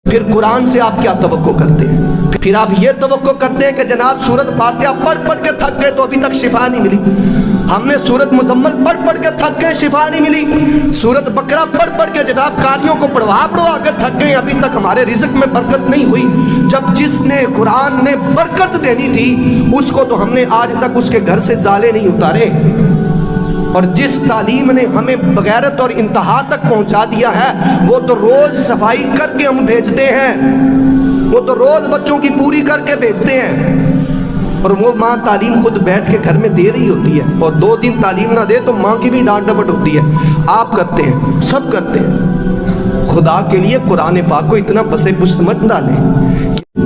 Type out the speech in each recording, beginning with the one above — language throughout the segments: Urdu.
پھر قرآن سے آپ کیا توقع کرتے ہیں؟ پھر آپ یہ توقع کرتے ہیں کہ جناب سورت فاتحہ پڑھ پڑھ کے تھک گئے تو ابھی تک شفا نہیں ملی، ہم نے سورت مزمل پڑھ پڑھ کے تھک گئے شفا نہیں ملی، سورت بقرہ پڑھ پڑھ کے جناب قاریوں کو پڑھوا کے تھک گئے ابھی تک ہمارے رزق میں برکت نہیں ہوئی۔ جب جس نے قرآن نے برکت دینی تھی اس کو تو ہم نے آج تک اس کے گھر سے زالے نہیں اتارے، اور جس تعلیم نے ہمیں بغیرت اور انتہا تک پہنچا دیا ہے وہ تو روز صفائی کر کے ہم بھیجتے ہیں، وہ تو روز بچوں کی پوری کر کے بھیجتے ہیں، اور وہ ماں تعلیم خود بیٹھ کے گھر میں دے رہی ہوتی ہے، اور 2 دن تعلیم نہ دے تو ماں کی بھی ڈانٹ ڈپٹ ہوتی ہے۔ آپ کرتے ہیں، سب کرتے ہیں۔ خدا کے لیے قرآن پاک کو اتنا پسے پشت مت ڈالیں۔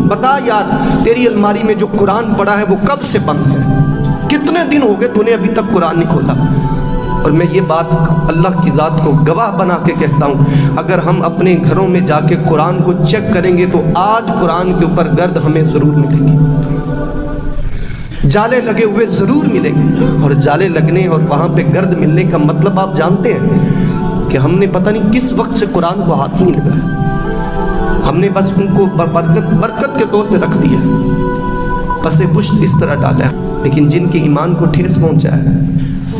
بتا یار تیری الماری میں جو قرآن پڑا ہے وہ کب سے بند ہے؟ کتنے دن ہو گئے تو نے ابھی تک قرآن نہیں کھولا؟ اور میں یہ بات اللہ کی ذات کو گواہ بنا کے کہتا ہوں، اگر ہم اپنے گھروں میں جا کے قرآن کو چیک کریں گے تو آج قرآن کے اوپر گرد ہمیں ضرور ملے گی، جالے لگے ہوئے ضرور ملیں گے۔ اور جالے لگنے اور وہاں پہ گرد ملنے کا مطلب آپ جانتے ہیں کہ ہم نے پتہ نہیں کس وقت سے قرآن کو ہاتھ نہیں لگایا، ہم نے بس ان کو برکت کے طور پہ رکھ دیا، پسے پشت اس طرح ڈالا ہے۔ لیکن جن کے ایمان کو ٹھیس پہنچا ہے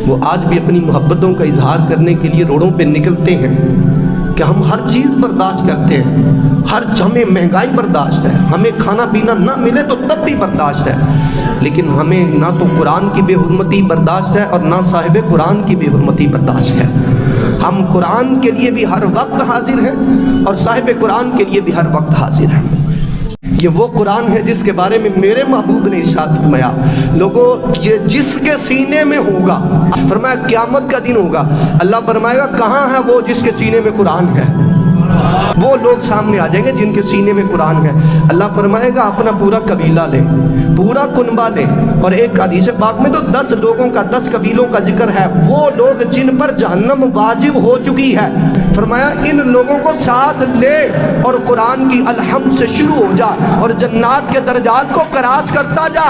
وہ آج بھی اپنی محبتوں کا اظہار کرنے کے لیے روڈوں پہ نکلتے ہیں کہ ہم ہر چیز برداشت کرتے ہیں، ہمیں مہنگائی برداشت ہے، ہمیں کھانا پینا نہ ملے تو تب بھی برداشت ہے، لیکن ہمیں نہ تو قرآن کی بے حرمتی برداشت ہے اور نہ صاحب قرآن کی بے حرمتی برداشت ہے۔ ہم قرآن کے لیے بھی ہر وقت حاضر ہیں اور صاحب قرآن کے لیے بھی ہر وقت حاضر ہیں۔ یہ وہ قرآن ہے جس کے بارے میں میرے محبوب نے ارشاد فرمایا، لوگوں یہ جس کے سینے میں ہوگا، فرمایا قیامت کا دن ہوگا، اللہ فرمائے گا کہاں ہے وہ جس کے سینے میں قرآن ہے؟ وہ لوگ سامنے آ جائیں گے جن کے سینے میں قرآن ہے، اللہ فرمائے گا اپنا پورا قبیلہ لے، پورا کنبہ لے، اور ایک حدیث پاک میں تو 10 لوگوں کا 10 قبیلوں کا ذکر ہے، وہ لوگ جن پر جہنم واجب ہو چکی ہے، فرمایا ان لوگوں کو ساتھ لے اور قرآن کی الحمد سے شروع ہو جا اور جنات کے درجات کو کراس کرتا جا۔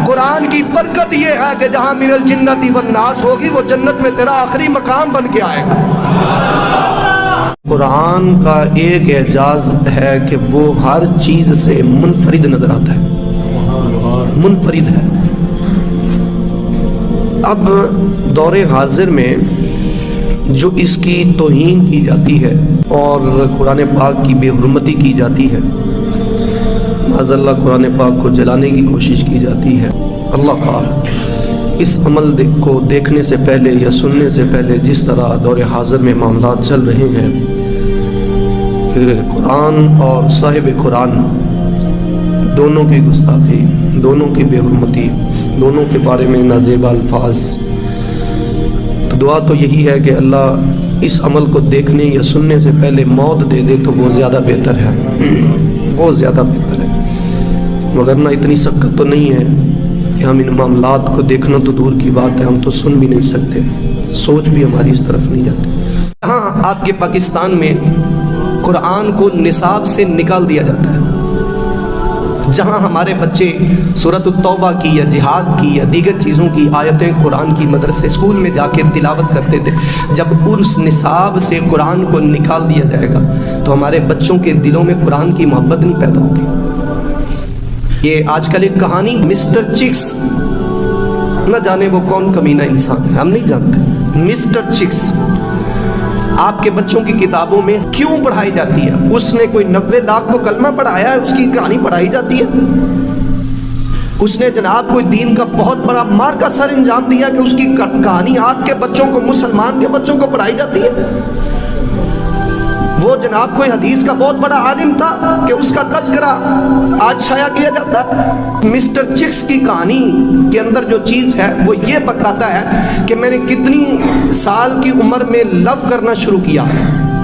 قرآن کی برکت یہ ہے کہ جہاں من الجنت والناس ہوگی وہ جنت میں تیرا آخری مقام بن کے آئے گا۔ قرآن کا ایک اعجاز ہے کہ وہ ہر چیز سے منفرد نظر آتا ہے، منفرد ہے۔ اب دور حاضر میں جو اس کی توہین کی جاتی ہے اور قرآن پاک کی بے حرمتی کی جاتی ہے، معاذ اللہ قرآن پاک کو جلانے کی کوشش کی جاتی ہے، اللہ پاک اس عمل کو دیکھنے سے پہلے یا سننے سے پہلے جس طرح دور حاضر میں معاملات چل رہے ہیں کہ قرآن اور صاحب قرآن دونوں کی گستاخی، دونوں کی بے حرمتی، دونوں کے بارے میں نازیبا الفاظ، تو دعا تو یہی ہے کہ اللہ اس عمل کو دیکھنے یا سننے سے پہلے موت دے دے تو وہ زیادہ بہتر ہے، وہ زیادہ بہتر ہے، وگرنہ اتنی سخت تو نہیں ہے کہ ہم ان معاملات کو دیکھنا تو دور کی بات ہے، ہم تو سن بھی نہیں سکتے، سوچ بھی ہماری اس طرف نہیں جاتی۔ ہاں آپ کے پاکستان میں قرآن کو نصاب سے نکال دیا جاتا ہے، جہاں ہمارے بچے سورۃ التوبہ کی یا جہاد کی یا دیگر چیزوں کی آیتیں قرآن کی مدرسے اسکول میں جا کے تلاوت کرتے تھے، جب اس نصاب سے قرآن کو نکال دیا جائے گا تو ہمارے بچوں کے دلوں میں قرآن کی محبت نہیں پیدا ہوگی۔ یہ آج کل ایک کہانی مسٹر چکس، نہ جانے وہ کون کمینہ انسان ہے، ہم نہیں جانتے، مسٹر چکس آپ کے بچوں کی کتابوں میں کیوں پڑھائی جاتی ہے؟ اس نے کوئی 90 لاکھ کو کلمہ پڑھایا ہے، اس کی کہانی پڑھائی جاتی ہے؟ اس نے جناب کوئی دین کا بہت بڑا مار کا سر انجام دیا کہ اس کی کہانی آپ کے بچوں کو، مسلمان کے بچوں کو پڑھائی جاتی ہے؟ وہ جناب کوئی حدیث کا بہت بڑا عالم تھا کہ اس کا تذکرہ آج شائع کیا جاتا ہے؟ مسٹر چکس کی کہانی کے اندر جو چیز ہے وہ یہ بتاتا ہے کہ میں نے کتنی سال کی عمر میں لو کرنا شروع کیا،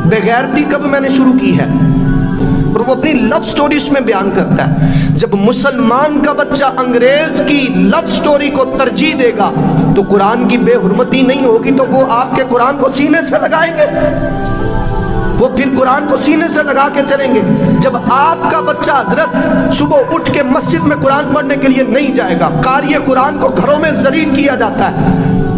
بغیرتی کب میں نے شروع کی ہے، اور وہ اپنی لو سٹوری اس میں بیان کرتا ہے۔ جب مسلمان کا بچہ انگریز کی لو سٹوری کو ترجیح دے گا تو قرآن کی بے حرمتی نہیں ہوگی، تو وہ آپ کے قرآن کو سینے سے لگائیں گے، وہ پھر قرآن کو سینے سے لگا کے چلیں گے۔ جب آپ کا بچہ حضرت صبح اٹھ کے مسجد میں قرآن پڑھنے کے لیے نہیں جائے گا، قاری قرآن کو گھروں میں ذلیل کیا جاتا ہے،